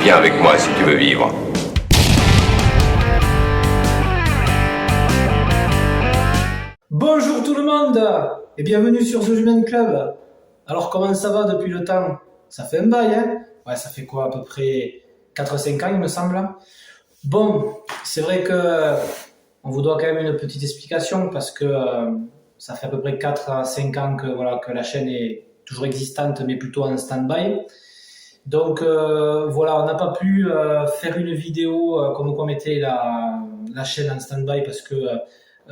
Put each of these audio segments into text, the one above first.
Viens avec moi si tu veux vivre. Bonjour tout le monde et bienvenue sur The Human Club. Alors comment ça va depuis le temps? Ça fait un bail, hein? Ouais, ça fait quoi, à peu près 4-5 ans il me semble. Bon, c'est vrai que on vous doit quand même une petite explication parce que ça fait à peu près 4 à 5 ans que, voilà, que la chaîne est toujours existante mais plutôt en stand-by. Donc voilà, on n'a pas pu faire une vidéo comme quoi on mettait la chaîne en stand-by parce que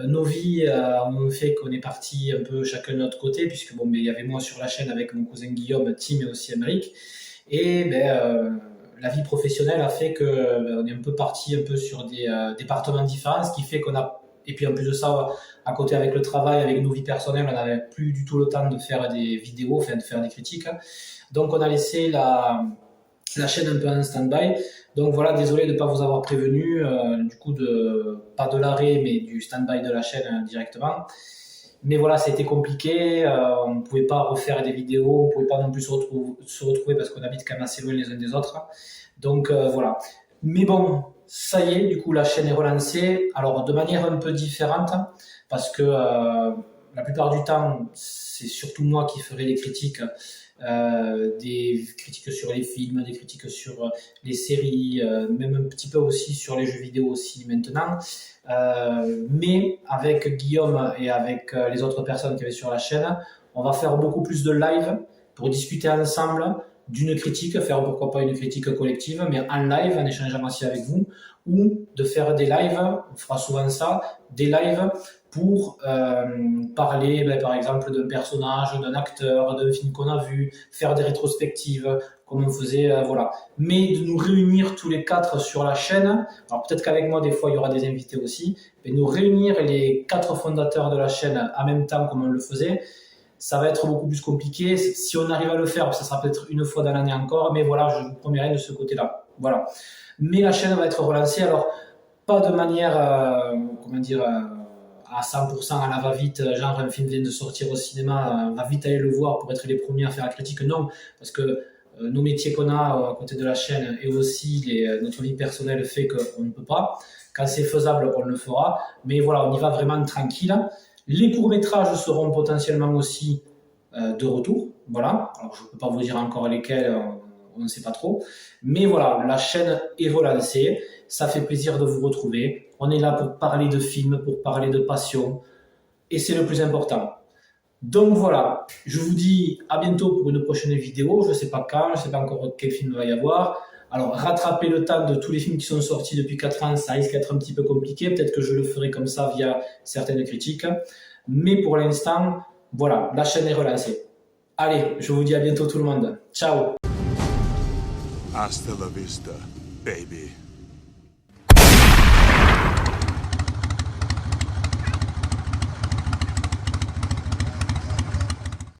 nos vies ont fait qu'on est parti un peu chacun de notre côté, puisque bon, mais il y avait moi sur la chaîne avec mon cousin Guillaume, Tim et aussi Amérique. Et la vie professionnelle a fait que on est un peu parti un peu sur des départements différents, ce qui fait qu'on a, et puis en plus de ça, à côté avec le travail, avec nos vies personnelles, on n'avait plus du tout le temps de faire des vidéos, enfin de faire des critiques. Donc on a laissé la chaîne un peu en stand-by. Donc voilà, désolé de ne pas vous avoir prévenu, du coup, pas de l'arrêt, mais du stand-by de la chaîne directement. Mais voilà, ça a été compliqué, on ne pouvait pas refaire des vidéos, on ne pouvait pas non plus se retrouver parce qu'on habite quand même assez loin les uns des autres. Donc voilà. Mais bon, ça y est, du coup, la chaîne est relancée. Alors de manière un peu différente, parce que la plupart du temps, c'est surtout moi qui ferai les critiques. Des critiques sur les films, des critiques sur les séries, même un petit peu aussi sur les jeux vidéo aussi maintenant. Mais avec Guillaume et avec les autres personnes qui avaient sur la chaîne, on va faire beaucoup plus de live pour discuter ensemble d'une critique, faire pourquoi pas une critique collective, mais en live, en échangeant aussi avec vous, ou de faire des lives, on fera souvent ça, des lives pour parler par exemple d'un personnage, d'un acteur, d'un film qu'on a vu, faire des rétrospectives comme on faisait, voilà. Mais de nous réunir tous les quatre sur la chaîne, alors peut-être qu'avec moi des fois il y aura des invités aussi, mais nous réunir les 4 fondateurs de la chaîne en même temps comme on le faisait, ça va être beaucoup plus compliqué. Si on arrive à le faire, ça sera peut-être une fois dans l'année encore, mais voilà, je vous promets rien de ce côté-là. Voilà. Mais la chaîne va être relancée, alors pas de manière, à 100% à la va-vite, genre un film vient de sortir au cinéma, on va vite aller le voir pour être les premiers à faire la critique. Non, parce que nos métiers qu'on a à côté de la chaîne et aussi notre vie personnelle fait qu'on ne peut pas. Quand c'est faisable, on le fera. Mais voilà, on y va vraiment tranquille. Les courts-métrages seront potentiellement aussi de retour. Voilà. Alors, je ne peux pas vous dire encore lesquels, on ne sait pas trop. Mais voilà, la chaîne est relancée. Ça fait plaisir de vous retrouver. On est là pour parler de films, pour parler de passion. Et c'est le plus important. Donc voilà, je vous dis à bientôt pour une prochaine vidéo. Je ne sais pas quand, je ne sais pas encore quel film il va y avoir. Alors, rattraper le temps de tous les films qui sont sortis depuis 4 ans, ça risque d'être un petit peu compliqué. Peut-être que je le ferai comme ça via certaines critiques. Mais pour l'instant, voilà, la chaîne est relancée. Allez, je vous dis à bientôt tout le monde. Ciao! Hasta la vista, baby.